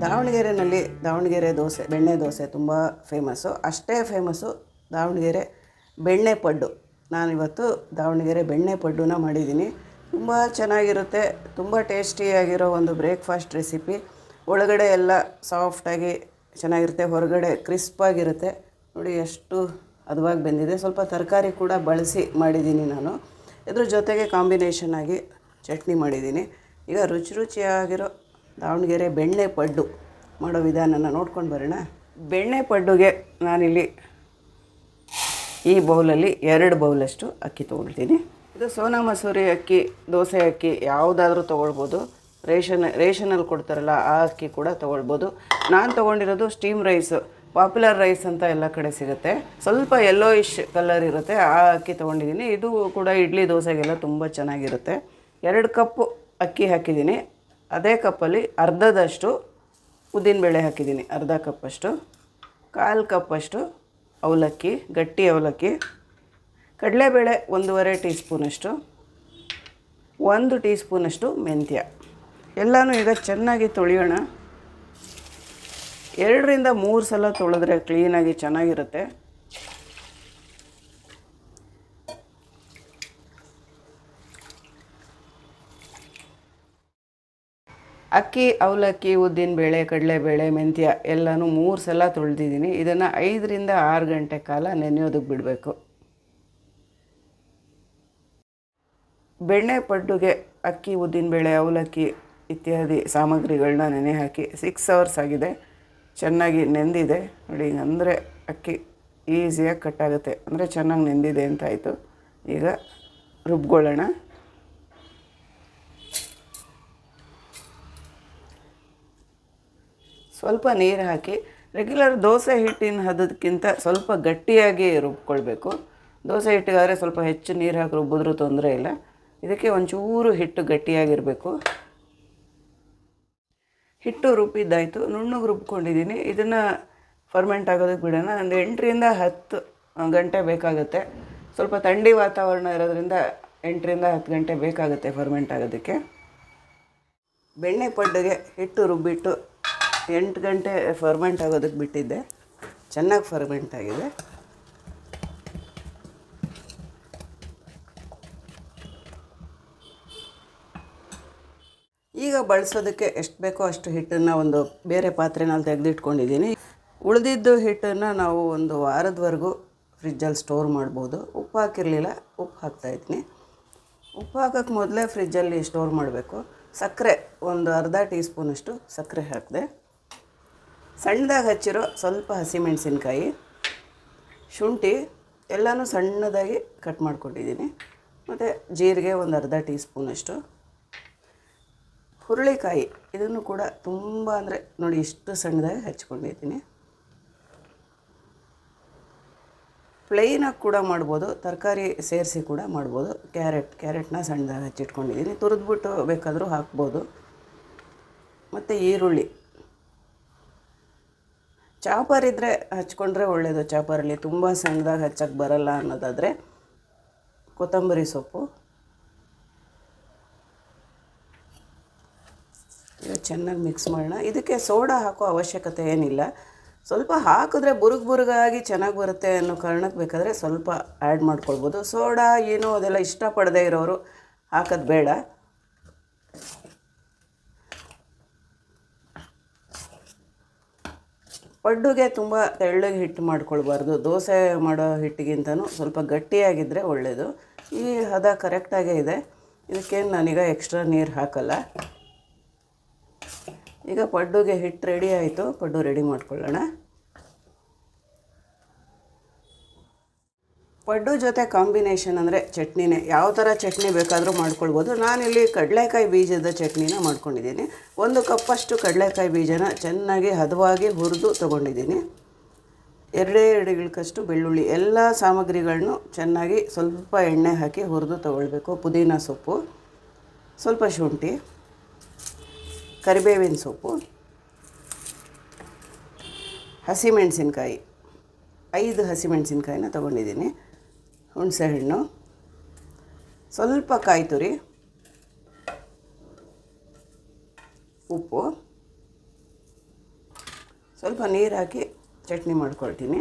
ದಾವಣಗೆರೆಯಲ್ಲಿ ದಾವಣಗೆರೆ ದೋಸೆ, ಬೆಣ್ಣೆ ದೋಸೆ ತುಂಬ ಫೇಮಸ್ಸು. ಅಷ್ಟೇ ಫೇಮಸ್ಸು ದಾವಣಗೆರೆ ಬೆಣ್ಣೆ ಪಡ್ಡು. ನಾನಿವತ್ತು ದಾವಣಗೆರೆ ಬೆಣ್ಣೆ ಪಡ್ಡುನ ಮಾಡಿದ್ದೀನಿ. ತುಂಬ ಚೆನ್ನಾಗಿರುತ್ತೆ, ತುಂಬ ಟೇಸ್ಟಿಯಾಗಿರೋ ಒಂದು ಬ್ರೇಕ್ಫಾಸ್ಟ್ ರೆಸಿಪಿ. ಒಳಗಡೆ ಎಲ್ಲ ಸಾಫ್ಟಾಗಿ ಚೆನ್ನಾಗಿರುತ್ತೆ, ಹೊರಗಡೆ ಕ್ರಿಸ್ಪಾಗಿರುತ್ತೆ. ನೋಡಿ ಎಷ್ಟು ಹದವಾಗಿ ಬೆಂದಿದೆ. ಸ್ವಲ್ಪ ತರಕಾರಿ ಕೂಡ ಬಳಸಿ ಮಾಡಿದ್ದೀನಿ ನಾನು. ಇದ್ರ ಜೊತೆಗೆ ಕಾಂಬಿನೇಷನ್ ಆಗಿ ಚಟ್ನಿ ಮಾಡಿದ್ದೀನಿ. ಈಗ ರುಚಿಯಾಗಿರೋ ದಾವಣಗೆರೆ ಬೆಣ್ಣೆ ಪಡ್ಡು ಮಾಡೋ ವಿಧಾನನ ನೋಡ್ಕೊಂಡು ಬರೋಣ. ಬೆಣ್ಣೆ ಪಡ್ಡುಗೆ ನಾನಿಲ್ಲಿ ಈ ಬೌಲಲ್ಲಿ 2 ಬೌಲಷ್ಟು ಅಕ್ಕಿ ತೊಗೊಳ್ತೀನಿ. ಇದು ಸೋನಾ ಮಸೂರಿ ಅಕ್ಕಿ, ದೋಸೆ ಅಕ್ಕಿ ಯಾವುದಾದ್ರೂ ತೊಗೊಳ್ಬೋದು. ರೇಷನಲ್ಲಿ ಕೊಡ್ತಾರಲ್ಲ ಆ ಅಕ್ಕಿ ಕೂಡ ತೊಗೊಳ್ಬೋದು. ನಾನು ತೊಗೊಂಡಿರೋದು ಸ್ಟೀಮ್ ರೈಸು, ಪಾಪ್ಯುಲರ್ ರೈಸ್ ಅಂತ ಎಲ್ಲ ಕಡೆ ಸಿಗುತ್ತೆ. ಸ್ವಲ್ಪ ಯೆಲ್ಲೋಯಿಶ್ ಕಲರ್ ಇರುತ್ತೆ, ಆ ಅಕ್ಕಿ ತೊಗೊಂಡಿದ್ದೀನಿ. ಇದು ಕೂಡ ಇಡ್ಲಿ ದೋಸೆಗೆಲ್ಲ ತುಂಬ ಚೆನ್ನಾಗಿರುತ್ತೆ. 2 ಕಪ್ಪು ಅಕ್ಕಿ ಹಾಕಿದ್ದೀನಿ. ಅದೇ ಕಪ್ಪಲ್ಲಿ ಅರ್ಧದಷ್ಟು ಉದ್ದಿನಬೇಳೆ ಹಾಕಿದ್ದೀನಿ, ಅರ್ಧ ಕಪ್ಪಷ್ಟು. 1/4 ಕಪ್ಪಷ್ಟು ಅವಲಕ್ಕಿ, ಗಟ್ಟಿ ಅವಲಕ್ಕಿ. ಕಡಲೆಬೇಳೆ 1.5 ಟೀ ಸ್ಪೂನಷ್ಟು, 1 ಟೀ ಸ್ಪೂನಷ್ಟು ಮೆಂತ್ಯ. ಎಲ್ಲನೂ ಈಗ ಚೆನ್ನಾಗಿ ತೊಳೆಯೋಣ. 2 ರಿಂದ 3 ಸಲ ತೊಳೆದ್ರೆ ಕ್ಲೀನಾಗಿ ಚೆನ್ನಾಗಿರುತ್ತೆ. ಅಕ್ಕಿ, ಅವಲಕ್ಕಿ, ಉದ್ದಿನಬೇಳೆ, ಕಡಲೆಬೇಳೆ, ಮೆಂತ್ಯ ಎಲ್ಲನೂ 3 ಸಲ ತೊಳೆದಿದ್ದೀನಿ. ಇದನ್ನು 5 ರಿಂದ 6 ಗಂಟೆ ಕಾಲ ನೆನೆಯೋದಕ್ಕೆ ಬಿಡಬೇಕು. ಬೆಣ್ಣೆ ಪಡ್ಡುಗೆ ಅಕ್ಕಿ, ಉದ್ದಿನಬೇಳೆ, ಅವಲಕ್ಕಿ ಇತ್ಯಾದಿ ಸಾಮಗ್ರಿಗಳನ್ನ ನೆನೆ ಹಾಕಿ 6 ಅವರ್ಸ್ ಆಗಿದೆ. ಚೆನ್ನಾಗಿ ನೆಂದಿದೆ ನೋಡಿ. ಅಂದರೆ ಅಕ್ಕಿ ಈಸಿಯಾಗಿ ಕಟ್ಟಾಗುತ್ತೆ, ಅಂದರೆ ಚೆನ್ನಾಗಿ ನೆಂದಿದೆ ಅಂತಾಯಿತು. ಈಗ ರುಬ್ಕೊಳ್ಳೋಣ. ಸ್ವಲ್ಪ ನೀರು ಹಾಕಿ, ರೆಗ್ಯುಲರ್ ದೋಸೆ ಹಿಟ್ಟಿನ ಹದಕ್ಕಿಂತ ಸ್ವಲ್ಪ ಗಟ್ಟಿಯಾಗಿ ರುಬ್ಕೊಳ್ಬೇಕು. ದೋಸೆ ಹಿಟ್ಟಿಗಾದರೆ ಸ್ವಲ್ಪ ಹೆಚ್ಚು ನೀರು ಹಾಕಿ ರುಬ್ಬಿದ್ರೂ ತೊಂದರೆ ಇಲ್ಲ. ಇದಕ್ಕೆ ಒಂಚೂರು ಹಿಟ್ಟು ಗಟ್ಟಿಯಾಗಿರಬೇಕು. ಹಿಟ್ಟು ರುಬ್ಬಿದ್ದಾಯಿತು, ನುಣ್ಣಗೆ ರುಬ್ಕೊಂಡಿದ್ದೀನಿ. ಇದನ್ನು ಫರ್ಮೆಂಟ್ ಆಗೋದಕ್ಕೆ ಬಿಡೋಣ. ಒಂದು 8 ರಿಂದ 10 ಗಂಟೆ ಬೇಕಾಗುತ್ತೆ. ಸ್ವಲ್ಪ ಥಂಡಿ ವಾತಾವರಣ ಇರೋದ್ರಿಂದ 8 ರಿಂದ 10 ಗಂಟೆ ಬೇಕಾಗುತ್ತೆ ಫರ್ಮೆಂಟ್ ಆಗೋದಕ್ಕೆ. ಬೆಣ್ಣೆ ಪಡ್ಡುಗೆ ಹಿಟ್ಟು ರುಬ್ಬಿಟ್ಟು 8 ಗಂಟೆ ಫರ್ಮೆಂಟ್ ಆಗೋದಕ್ಕೆ ಬಿಟ್ಟಿದ್ದೆ. ಚೆನ್ನಾಗಿ ಫರ್ಮೆಂಟ್ ಆಗಿದೆ. ಈಗ ಬಳಸೋದಕ್ಕೆ ಎಷ್ಟು ಬೇಕೋ ಅಷ್ಟು ಹಿಟ್ಟನ್ನು ಒಂದು ಬೇರೆ ಪಾತ್ರೆನಲ್ಲಿ ತೆಗೆದಿಟ್ಕೊಂಡಿದ್ದೀನಿ. ಉಳಿದಿದ್ದು ಹಿಟ್ಟನ್ನು ನಾವು ಒಂದು ವಾರದವರೆಗೂ ಫ್ರಿಜ್ಜಲ್ಲಿ ಸ್ಟೋರ್ ಮಾಡ್ಬೋದು. ಉಪ್ಪು ಹಾಕಿರಲಿಲ್ಲ, ಉಪ್ಪು ಹಾಕ್ತಾಯಿದ್ದೀನಿ. ಉಪ್ಪು ಹಾಕೋಕ್ಕೆ ಮೊದಲೇ ಫ್ರಿಜ್ಜಲ್ಲಿ ಸ್ಟೋರ್ ಮಾಡಬೇಕು. ಸಕ್ಕರೆ ಒಂದು ಅರ್ಧ ಟೀ ಸ್ಪೂನಷ್ಟು ಸಕ್ಕರೆ ಹಾಕಿದೆ. ಸಣ್ಣದಾಗಿ ಹಚ್ಚಿರೋ ಸ್ವಲ್ಪ ಹಸಿಮೆಣಸಿನ್ಕಾಯಿ, ಶುಂಠಿ ಎಲ್ಲನೂ ಸಣ್ಣದಾಗಿ ಕಟ್ ಮಾಡ್ಕೊಂಡಿದ್ದೀನಿ. ಮತ್ತು ಜೀರಿಗೆ ಒಂದು ಅರ್ಧ ಟೀ ಸ್ಪೂನಷ್ಟು. ಹುರುಳಿಕಾಯಿ ಇದನ್ನು ಕೂಡ ತುಂಬ ಅಂದರೆ ನೋಡಿ ಇಷ್ಟು ಸಣ್ಣದಾಗಿ ಹಚ್ಕೊಂಡಿದ್ದೀನಿ. ಪ್ಲೈನಾಗಿ ಕೂಡ ಮಾಡ್ಬೋದು, ತರಕಾರಿ ಸೇರಿಸಿ ಕೂಡ ಮಾಡ್ಬೋದು. ಕ್ಯಾರೆಟ್ನ ಸಣ್ಣದಾಗಿ ಹಚ್ಚಿಟ್ಕೊಂಡಿದ್ದೀನಿ. ತುರಿದ್ಬಿಟ್ಟು ಬೇಕಾದರೂ ಹಾಕ್ಬೋದು. ಮತ್ತು ಈರುಳ್ಳಿ ಚಾಪರ್ ಇದ್ದರೆ ಹಚ್ಕೊಂಡ್ರೆ ಒಳ್ಳೆಯದು. ಚಾಪರಲ್ಲಿ ತುಂಬ ಸಣ್ಣದಾಗಿ ಹಚ್ಚಕ್ಕೆ ಬರಲ್ಲ ಅನ್ನೋದಾದರೆ ಕೊತ್ತಂಬರಿ ಸೊಪ್ಪು. ಈಗ ಚೆನ್ನಾಗಿ ಮಿಕ್ಸ್ ಮಾಡೋಣ. ಇದಕ್ಕೆ ಸೋಡಾ ಹಾಕೋ ಅವಶ್ಯಕತೆ ಏನಿಲ್ಲ. ಸ್ವಲ್ಪ ಹಾಕಿದ್ರೆ ಬುರುಗಾಗಿ ಚೆನ್ನಾಗಿ ಬರುತ್ತೆ ಅನ್ನೋ ಕಾರಣಕ್ಕೆ ಬೇಕಾದರೆ ಸ್ವಲ್ಪ ಆ್ಯಡ್ ಮಾಡ್ಕೊಳ್ಬೋದು. ಸೋಡಾ ಏನೋ ಅದೆಲ್ಲ ಇಷ್ಟಪಡದೇ ಇರೋರು ಹಾಕೋದು ಬೇಡ. ಪಡ್ಡುಗೆ ತುಂಬ ತೆಳ್ಳಗೆ ಹಿಟ್ಟು ಮಾಡ್ಕೊಳ್ಬಾರ್ದು. ದೋಸೆ ಮಾಡೋ ಹಿಟ್ಟಿಗಿಂತನೂ ಸ್ವಲ್ಪ ಗಟ್ಟಿಯಾಗಿದ್ದರೆ ಒಳ್ಳೆಯದು. ಈ ಹದ ಕರೆಕ್ಟಾಗೇ ಇದೆ. ಇದಕ್ಕೇನು ನಾನೀಗ ಎಕ್ಸ್ಟ್ರಾ ನೀರು ಹಾಕಲ್ಲ. ಈಗ ಪಡ್ಡುಗೆ ಹಿಟ್ಟು ರೆಡಿ ಆಯಿತು. ಪಡ್ಡು ರೆಡಿ ಮಾಡ್ಕೊಳ್ಳೋಣ. ಪಡ್ಡು ಜೊತೆ ಕಾಂಬಿನೇಷನ್ ಅಂದರೆ ಚಟ್ನಿನೇ. ಯಾವ ಥರ ಚಟ್ನಿ ಬೇಕಾದರೂ ಮಾಡ್ಕೊಳ್ಬೋದು. ನಾನಿಲ್ಲಿ ಕಡಲೆಕಾಯಿ ಬೀಜದ ಚಟ್ನಿನ ಮಾಡ್ಕೊಂಡಿದ್ದೀನಿ. 1 ಕಪ್ಪಷ್ಟು ಕಡಲೆಕಾಯಿ ಬೀಜನ ಚೆನ್ನಾಗಿ ಹದವಾಗಿ ಹುರಿದು ತೊಗೊಂಡಿದ್ದೀನಿ. 2 ಇಡಿಗಳಷ್ಟು ಬೆಳ್ಳುಳ್ಳಿ, ಎಲ್ಲ ಸಾಮಗ್ರಿಗಳನ್ನು ಚೆನ್ನಾಗಿ ಸ್ವಲ್ಪ ಎಣ್ಣೆ ಹಾಕಿ ಹುರಿದು ತೊಗೊಳ್ಬೇಕು. ಪುದೀನ ಸೊಪ್ಪು, ಸ್ವಲ್ಪ ಶುಂಠಿ, ಕರಿಬೇವಿನ ಸೊಪ್ಪು, ಹಸಿಮೆಣಸಿನ್ಕಾಯಿ 5 ಹಸಿಮೆಣಸಿನ್ಕಾಯಿನ ತೊಗೊಂಡಿದ್ದೀನಿ. ಹುಣಸೆಹಣ್ಣು, ಸ್ವಲ್ಪ ಕಾಯಿ ತುರಿ, ಉಪ್ಪು, ಸ್ವಲ್ಪ ನೀರು ಹಾಕಿ ಚಟ್ನಿ ಮಾಡ್ಕೊಳ್ತೀನಿ.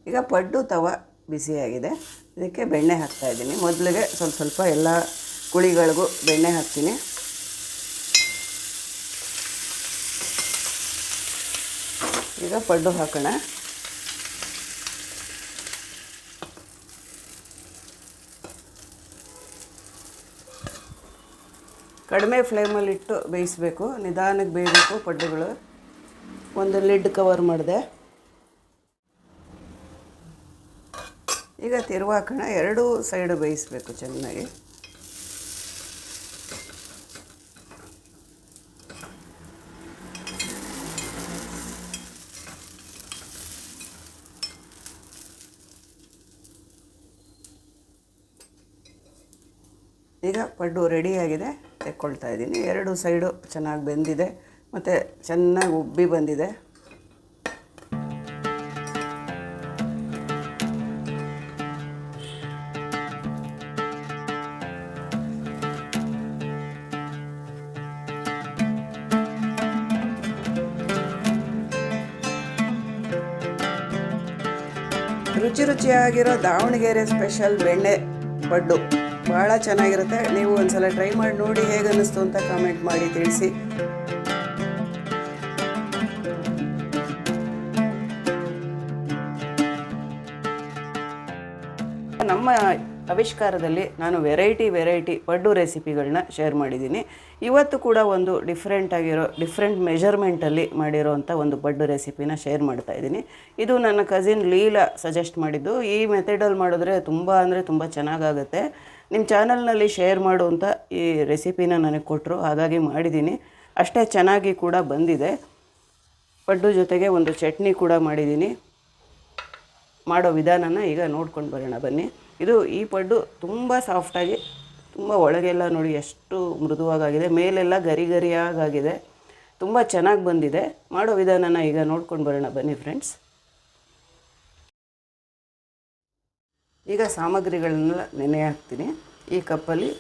ಈಗ ಪಡ್ಡು ತವ ಬಿಸಿಯಾಗಿದೆ, ಇದಕ್ಕೆ ಬೆಣ್ಣೆ ಹಾಕ್ತಾಯಿದ್ದೀನಿ. ಮೊದಲಿಗೆ ಸ್ವಲ್ಪ ಎಲ್ಲ ಕುಳಿಗಳಿಗೂ ಬೆಣ್ಣೆ ಹಾಕ್ತೀನಿ. ಈಗ ಪಡ್ಡು ಹಾಕೋಣ. ಕಡಿಮೆ ಫ್ಲೇಮಲ್ಲಿಟ್ಟು ಬೇಯಿಸಬೇಕು, ನಿಧಾನಕ್ಕೆ ಬೇಯಬೇಕು ಪಡ್ಡುಗಳು. ಒಂದು ಲಿಡ್ ಕವರ್ ಮಾಡಿದೆ. ಈಗ ತಿರುವಾಕೋಣ. ಎರಡೂ ಸೈಡು ಬೇಯಿಸಬೇಕು ಚೆನ್ನಾಗಿ. ಈಗ ಪಡ್ಡು ರೆಡಿಯಾಗಿದೆ, ತೆಕ್ಕೊಳ್ತಾ ಇದ್ದೀನಿ. ಎರಡು ಸೈಡು ಚೆನ್ನಾಗಿ ಬೆಂದಿದೆ ಮತ್ತು ಚೆನ್ನಾಗಿ ಉಬ್ಬಿ ಬಂದಿದೆ. ರುಚಿಯಾಗಿರೋ ದಾವಣಗೆರೆ ಸ್ಪೆಷಲ್ ಬೆಣ್ಣೆ ಪಡ್ಡು ಭಾಳ ಚೆನ್ನಾಗಿರುತ್ತೆ. ನೀವು ಒಂದ್ಸಲ ಟ್ರೈ ಮಾಡಿ ನೋಡಿ, ಹೇಗೆ ಅನ್ನಿಸ್ತು ಅಂತ ಕಾಮೆಂಟ್ ಮಾಡಿ ತಿಳಿಸಿ. ನಮ್ಮ ಆವಿಷ್ಕಾರದಲ್ಲಿ ನಾನು ವೆರೈಟಿ ಪಡ್ಡು ರೆಸಿಪಿಗಳನ್ನ ಶೇರ್ ಮಾಡಿದ್ದೀನಿ. ಇವತ್ತು ಕೂಡ ಒಂದು ಡಿಫ್ರೆಂಟ್ ಮೆಜರ್ಮೆಂಟಲ್ಲಿ ಮಾಡಿರೋವಂಥ ಒಂದು ಪಡ್ಡು ರೆಸಿಪಿನ ಶೇರ್ ಮಾಡ್ತಾಯಿದ್ದೀನಿ. ಇದು ನನ್ನ ಕಸಿನ್ ಲೀಲಾ ಸಜೆಸ್ಟ್ ಮಾಡಿದ್ದು. ಈ ಮೆಥಡಲ್ಲಿ ಮಾಡಿದ್ರೆ ತುಂಬ ಚೆನ್ನಾಗಾಗುತ್ತೆ. ನಿಮ್ಮ ಚಾನಲ್ನಲ್ಲಿ ಶೇರ್ ಮಾಡುವಂಥ ಈ ರೆಸಿಪಿನ ನನಗೆ ಕೊಟ್ಟರು, ಹಾಗಾಗಿ ಮಾಡಿದ್ದೀನಿ. ಅಷ್ಟೇ ಚೆನ್ನಾಗಿ ಕೂಡ ಬಂದಿದೆ. ಪಡ್ಡು ಜೊತೆಗೆ ಒಂದು ಚಟ್ನಿ ಕೂಡ ಮಾಡಿದ್ದೀನಿ. ಮಾಡೋ ವಿಧಾನನ ಈಗ ನೋಡ್ಕೊಂಡು ಬರೋಣ ಬನ್ನಿ. ಈ ಪಡ್ಡು ತುಂಬ ಸಾಫ್ಟಾಗಿ, ತುಂಬ ಒಳಗೆಲ್ಲ ನೋಡಿ ಎಷ್ಟು ಮೃದುವಾಗಿದೆ, ಮೇಲೆಲ್ಲ ಗರಿಯಾಗಾಗಿದೆ. ತುಂಬ ಚೆನ್ನಾಗಿ ಬಂದಿದೆ. ಮಾಡೋ ವಿಧಾನನ ಈಗ ನೋಡ್ಕೊಂಡು ಬರೋಣ ಬನ್ನಿ ಫ್ರೆಂಡ್ಸ್. ಈಗ ಸಾಮಗ್ರಿಗಳನ್ನೆಲ್ಲ ನೆನೆ ಹಾಕ್ತೀನಿ. ಈ ಕಪ್ಪಲ್ಲಿ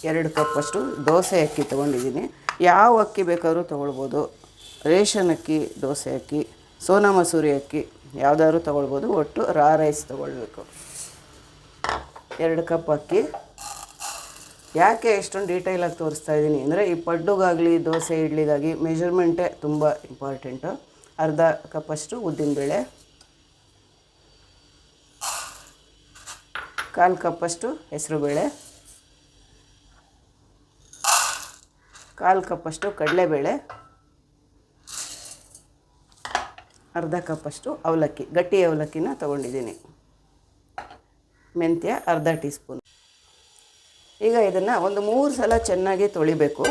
2 ಕಪ್ಪಷ್ಟು ದೋಸೆ ಅಕ್ಕಿ ತೊಗೊಂಡಿದ್ದೀನಿ. ಯಾವ ಅಕ್ಕಿ ಬೇಕಾದ್ರೂ ತೊಗೊಳ್ಬೋದು. ರೇಷನ್ ಅಕ್ಕಿ, ದೋಸೆ ಅಕ್ಕಿ, ಸೋನಾ ಮಸೂರಿ ಅಕ್ಕಿ ಯಾವುದಾದ್ರೂ ತೊಗೊಳ್ಬೋದು. ಒಟ್ಟು ರಾ ರೈಸ್ ತೊಗೊಳ್ಬೇಕು. 2 ಕಪ್ ಅಕ್ಕಿ. ಯಾಕೆ ಎಷ್ಟೊಂದು ಡೀಟೇಲಾಗಿ ತೋರಿಸ್ತಾ ಇದ್ದೀನಿ ಅಂದರೆ, ಈ ಪಡ್ಡುಗಾಗಲಿ ದೋಸೆ ಇಡ್ಲಿಗಾಗಿ ಮೆಜರ್ಮೆಂಟೇ ತುಂಬ ಇಂಪಾರ್ಟೆಂಟು. ಅರ್ಧ ಕಪ್ಪಷ್ಟು ಉದ್ದಿನಬೇಳೆ, 1/4 ಕಪ್ಪಷ್ಟು ಹೆಸರುಬೇಳೆ, 1/4 ಕಪ್ಪಷ್ಟು ಕಡಲೆಬೇಳೆ, ಅರ್ಧ ಕಪ್ಪಷ್ಟು ಅವಲಕ್ಕಿ, ಗಟ್ಟಿ ಅವಲಕ್ಕಿನ ತೊಗೊಂಡಿದ್ದೀನಿ. ಮೆಂತ್ಯ ಅರ್ಧ ಟೀ ಸ್ಪೂನ್. ಈಗ ಇದನ್ನು ಒಂದು 3 ಸಲ ಚೆನ್ನಾಗಿ ತೊಳಿಬೇಕು.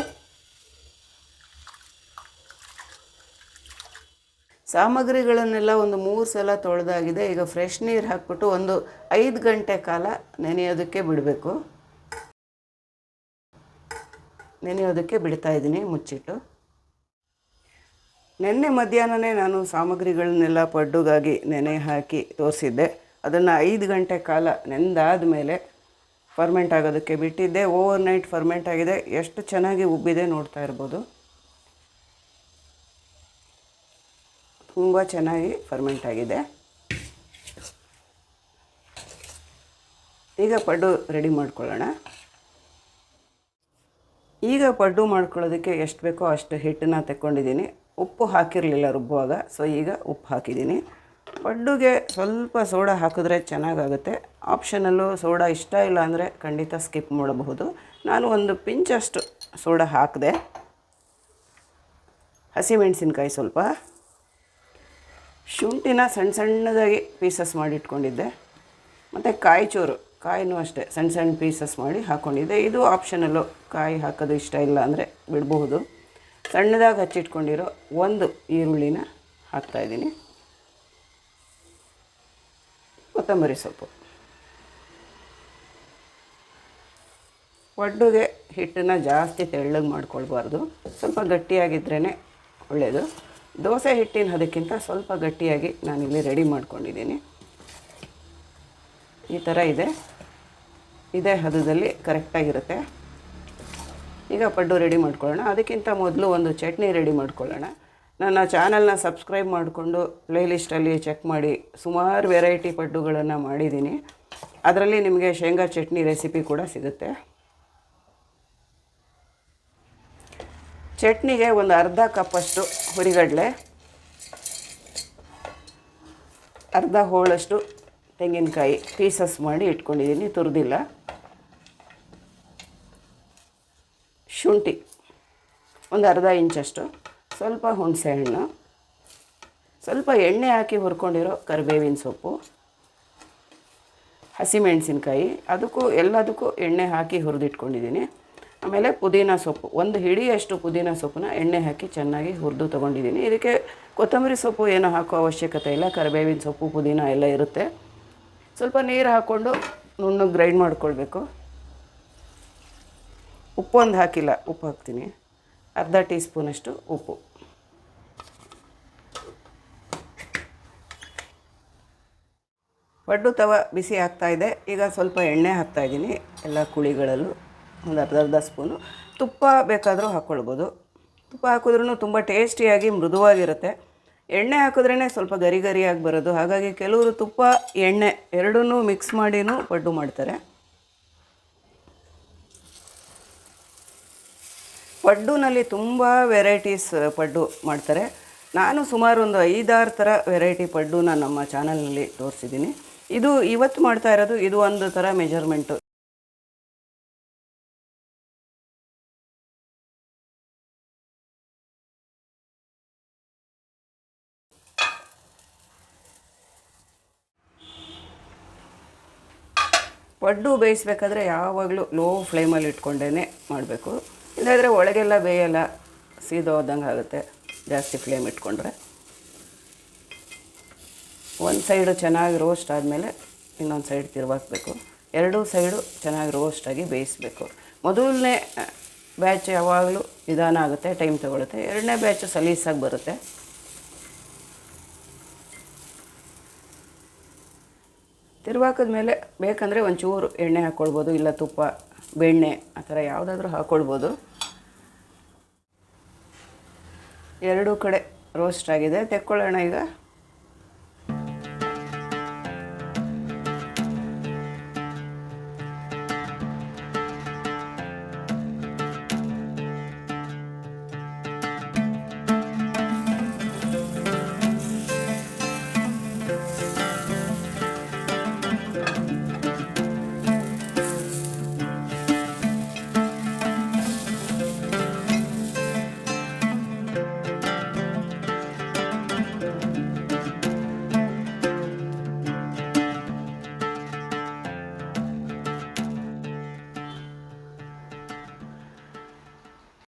ಸಾಮಗ್ರಿಗಳನ್ನೆಲ್ಲ ಒಂದು 3 ಸಲ ತೊಳೆದಾಗಿದೆ. ಈಗ ಫ್ರೆಶ್ ನೀರು ಹಾಕ್ಬಿಟ್ಟು ಒಂದು 5 ಗಂಟೆ ಕಾಲ ನೆನೆಯೋದಕ್ಕೆ ಬಿಡಬೇಕು. ನೆನೆಯೋದಕ್ಕೆ ಬಿಡ್ತಾ ಇದ್ದೀನಿ ಮುಚ್ಚಿಟ್ಟು. ನಿನ್ನೆ ಮಧ್ಯಾಹ್ನವೇ ನಾನು ಸಾಮಗ್ರಿಗಳನ್ನೆಲ್ಲ ಪಡ್ಡುಗಾಗಿ ನೆನೆ ಹಾಕಿ ತೋರಿಸಿದ್ದೆ. ಅದನ್ನು 5 ಗಂಟೆ ಕಾಲ ನೆಂದಾದ ಮೇಲೆ ಫರ್ಮೆಂಟ್ ಆಗೋದಕ್ಕೆ ಬಿಟ್ಟಿದ್ದೆ. ಓವರ್ನೈಟ್ ಫರ್ಮೆಂಟ್ ಆಗಿದೆ. ಎಷ್ಟು ಚೆನ್ನಾಗಿ ಉಬ್ಬಿದೆ ನೋಡ್ತಾ ಇರ್ಬೋದು. ತುಂಬ ಚೆನ್ನಾಗಿ ಫರ್ಮೆಂಟ್ ಆಗಿದೆ. ಈಗ ಪಡ್ಡು ರೆಡಿ ಮಾಡ್ಕೊಳ್ಳೋಣ. ಈಗ ಪಡ್ಡು ಮಾಡ್ಕೊಳ್ಳೋದಕ್ಕೆ ಎಷ್ಟು ಬೇಕೋ ಅಷ್ಟು ಹಿಟ್ಟನ್ನು ತೆಕ್ಕೊಂಡಿದ್ದೀನಿ. ಉಪ್ಪು ಹಾಕಿರಲಿಲ್ಲ ರುಬ್ಬುವಾಗ, ಸೊ ಈಗ ಉಪ್ಪು ಹಾಕಿದ್ದೀನಿ. ಪಡ್ಡುಗೆ ಸ್ವಲ್ಪ ಸೋಡಾ ಹಾಕಿದ್ರೆ ಚೆನ್ನಾಗಾಗುತ್ತೆ. ಆಪ್ಷನಲ್ಲು, ಸೋಡಾ ಇಷ್ಟ ಇಲ್ಲ ಅಂದರೆ ಖಂಡಿತ ಸ್ಕಿಪ್ ಮಾಡಬಹುದು. ನಾನು ಒಂದು ಪಿಂಚಷ್ಟು ಸೋಡಾ ಹಾಕಿದೆ. ಹಸಿಮೆಣಸಿನ್ಕಾಯಿ ಸ್ವಲ್ಪ, ಶುಂಠಿನ ಸಣ್ಣದಾಗಿ ಪೀಸಸ್ ಮಾಡಿಟ್ಕೊಂಡಿದ್ದೆ, ಮತ್ತು ಕಾಯಿ ಚೂರು, ಕಾಯಿನೂ ಅಷ್ಟೇ ಸಣ್ಣ ಪೀಸಸ್ ಮಾಡಿ ಹಾಕ್ಕೊಂಡಿದ್ದೆ. ಇದು ಆಪ್ಷನಲ್ಲು, ಕಾಯಿ ಹಾಕೋದು ಇಷ್ಟ ಇಲ್ಲ ಅಂದರೆ ಬಿಡಬಹುದು. ಸಣ್ಣದಾಗಿ ಹಚ್ಚಿಟ್ಕೊಂಡಿರೋ ಒಂದು ಈರುಳ್ಳಿನ ಹಾಕ್ತಾಯಿದ್ದೀನಿ. ಕೊತ್ತಂಬರಿ ಸೊಪ್ಪು. ಪಡ್ಡುಗೆ ಹಿಟ್ಟನ್ನು ಜಾಸ್ತಿ ತೆಳ್ಳಗೆ ಮಾಡ್ಕೊಳ್ಬಾರ್ದು, ಸ್ವಲ್ಪ ಗಟ್ಟಿಯಾಗಿದ್ರೇ ಒಳ್ಳೆಯದು. ದೋಸೆ ಹಿಟ್ಟಿನ ಅದಕ್ಕಿಂತ ಸ್ವಲ್ಪ ಗಟ್ಟಿಯಾಗಿ ನಾನಿಲ್ಲಿ ರೆಡಿ ಮಾಡ್ಕೊಂಡಿದ್ದೀನಿ. ಈ ಥರ ಇದೇ ಹದದಲ್ಲಿ ಕರೆಕ್ಟಾಗಿರುತ್ತೆ. ಈಗ ಪಡ್ಡು ರೆಡಿ ಮಾಡ್ಕೊಳ್ಳೋಣ. ಅದಕ್ಕಿಂತ ಮೊದಲು ಒಂದು ಚಟ್ನಿ ರೆಡಿ ಮಾಡ್ಕೊಳ್ಳೋಣ. ನನ್ನ ಚಾನಲ್ನ ಸಬ್ಸ್ಕ್ರೈಬ್ ಮಾಡಿಕೊಂಡು ಪ್ಲೇಲಿಸ್ಟಲ್ಲಿ ಚೆಕ್ ಮಾಡಿ ಸುಮಾರು ವೆರೈಟಿ ಪಡ್ಡುಗಳನ್ನು ಮಾಡಿದ್ದೀನಿ. ಅದರಲ್ಲಿ ನಿಮಗೆ ಶೇಂಗಾ ಚಟ್ನಿ ರೆಸಿಪಿ ಕೂಡ ಸಿಗುತ್ತೆ. ಚಟ್ನಿಗೆ ಒಂದು ಅರ್ಧ ಕಪ್ಪಷ್ಟು ಹುರಿಗಡಲೆ, ಅರ್ಧ ಹೋಳಷ್ಟು ತೆಂಗಿನಕಾಯಿ ಪೀಸಸ್ ಮಾಡಿ ಇಟ್ಕೊಂಡಿದ್ದೀನಿ, ತುರಿದಿಲ್ಲ. ಶುಂಠಿ ಒಂದು ಅರ್ಧ ಇಂಚಷ್ಟು, ಸ್ವಲ್ಪ ಹುಣಸೆಹಣ್ಣು, ಸ್ವಲ್ಪ ಎಣ್ಣೆ ಹಾಕಿ ಹುರ್ಕೊಂಡಿರೋ ಕರಿಬೇವಿನ ಸೊಪ್ಪು, ಹಸಿಮೆಣಸಿನ್ಕಾಯಿ, ಎಲ್ಲದಕ್ಕೂ ಎಣ್ಣೆ ಹಾಕಿ ಹುರಿದಿಟ್ಕೊಂಡಿದ್ದೀನಿ. ಆಮೇಲೆ ಪುದೀನ ಸೊಪ್ಪು, ಒಂದು ಹಿಡಿಯಷ್ಟು ಪುದೀನ ಸೊಪ್ಪನ್ನ ಎಣ್ಣೆ ಹಾಕಿ ಚೆನ್ನಾಗಿ ಹುರಿದು ತೊಗೊಂಡಿದ್ದೀನಿ. ಇದಕ್ಕೆ ಕೊತ್ತಂಬರಿ ಸೊಪ್ಪು ಏನೂ ಹಾಕೋ ಅವಶ್ಯಕತೆ ಇಲ್ಲ, ಕರಿಬೇವಿನ ಸೊಪ್ಪು ಪುದೀನ ಎಲ್ಲ ಇರುತ್ತೆ. ಸ್ವಲ್ಪ ನೀರು ಹಾಕ್ಕೊಂಡು ನುಣ್ಣಗೆ ಗ್ರೈಂಡ್ ಮಾಡ್ಕೊಳ್ಬೇಕು. ಉಪ್ಪು ಒಂದು ಹಾಕಿಲ್ಲ, ಉಪ್ಪು ಹಾಕ್ತೀನಿ, ಅರ್ಧ ಟೀ ಸ್ಪೂನಷ್ಟು ಉಪ್ಪು. ಪಡ್ಡು ತವ ಬಿಸಿ ಆಗ್ತಾಯಿದೆ. ಈಗ ಸ್ವಲ್ಪ ಎಣ್ಣೆ ಹಾಕ್ತಾಯಿದ್ದೀನಿ ಎಲ್ಲ ಕುಳಿಗಳಲ್ಲೂ, ಒಂದು ಅರ್ಧ ಸ್ಪೂನು. ತುಪ್ಪ ಬೇಕಾದರೂ ಹಾಕ್ಕೊಳ್ಬೋದು. ತುಪ್ಪ ಹಾಕಿದ್ರೂ ತುಂಬ ಟೇಸ್ಟಿಯಾಗಿ ಮೃದುವಾಗಿರುತ್ತೆ. ಎಣ್ಣೆ ಹಾಕಿದ್ರೇ ಸ್ವಲ್ಪ ಗರಿ ಗರಿಯಾಗಿ ಬರೋದು. ಹಾಗಾಗಿ ಕೆಲವರು ತುಪ್ಪ ಎಣ್ಣೆ ಎರಡನ್ನೂ ಮಿಕ್ಸ್ ಮಾಡಿನೂ ಪಡ್ಡು ಮಾಡ್ತಾರೆ. ಪಡ್ಡುನಲ್ಲಿ ತುಂಬ ವೆರೈಟೀಸ್ ಪಡ್ಡು ಮಾಡ್ತಾರೆ. ನಾನು ಸುಮಾರು ಒಂದು 5-6 ಥರ ವೆರೈಟಿ ಪಡ್ಡುನ ನಮ್ಮ ಚಾನಲ್ನಲ್ಲಿ ತೋರಿಸಿದ್ದೀನಿ. ಇದು ಇವತ್ತು ಮಾಡ್ತಾ ಇರೋದು ಇದು ಒಂದು ಥರ ಮೆಜರ್ಮೆಂಟು. ಪಡ್ಡು ಬೇಯಿಸ್ಬೇಕಾದ್ರೆ ಯಾವಾಗಲೂ ಲೋ ಫ್ಲೇಮಲ್ಲಿ ಇಟ್ಕೊಂಡೇ ಮಾಡಬೇಕು. ಇಲ್ಲಾಂದರೆ ಒಳಗೆಲ್ಲ ಬೇಯಲ್ಲ, ಸೀದೋದಂಗೆ ಆಗುತ್ತೆ ಜಾಸ್ತಿ ಫ್ಲೇಮ್ ಇಟ್ಕೊಂಡ್ರೆ. ಒಂದು ಸೈಡು ಚೆನ್ನಾಗಿ ರೋಸ್ಟ್ ಆದಮೇಲೆ ಇನ್ನೊಂದು ಸೈಡ್ ತಿರುವಾಕಬೇಕು. ಎರಡೂ ಸೈಡು ಚೆನ್ನಾಗಿ ರೋಸ್ಟಾಗಿ ಬೇಯಿಸಬೇಕು. ಮೊದಲನೇ ಬ್ಯಾಚ್ ಯಾವಾಗಲೂ ನಿಧಾನ ಆಗುತ್ತೆ, ಟೈಮ್ ತೊಗೊಳುತ್ತೆ. ಎರಡನೇ ಬ್ಯಾಚು ಸಲೀಸಾಗಿ ಬರುತ್ತೆ. ತಿರುವಾಕಿದ್ಮೇಲೆ ಬೇಕಂದರೆ ಒಂಚೂರು ಎಣ್ಣೆ ಹಾಕ್ಕೊಳ್ಬೋದು, ಇಲ್ಲ ತುಪ್ಪ, ಬೆಣ್ಣೆ ಆ ಥರ ಯಾವುದಾದ್ರೂ ಹಾಕ್ಕೊಳ್ಬೋದು. ಎರಡೂ ಕಡೆ ರೋಸ್ಟ್ ಆಗಿದೆ, ತೆಕ್ಕೊಳ್ಳೋಣ ಈಗ.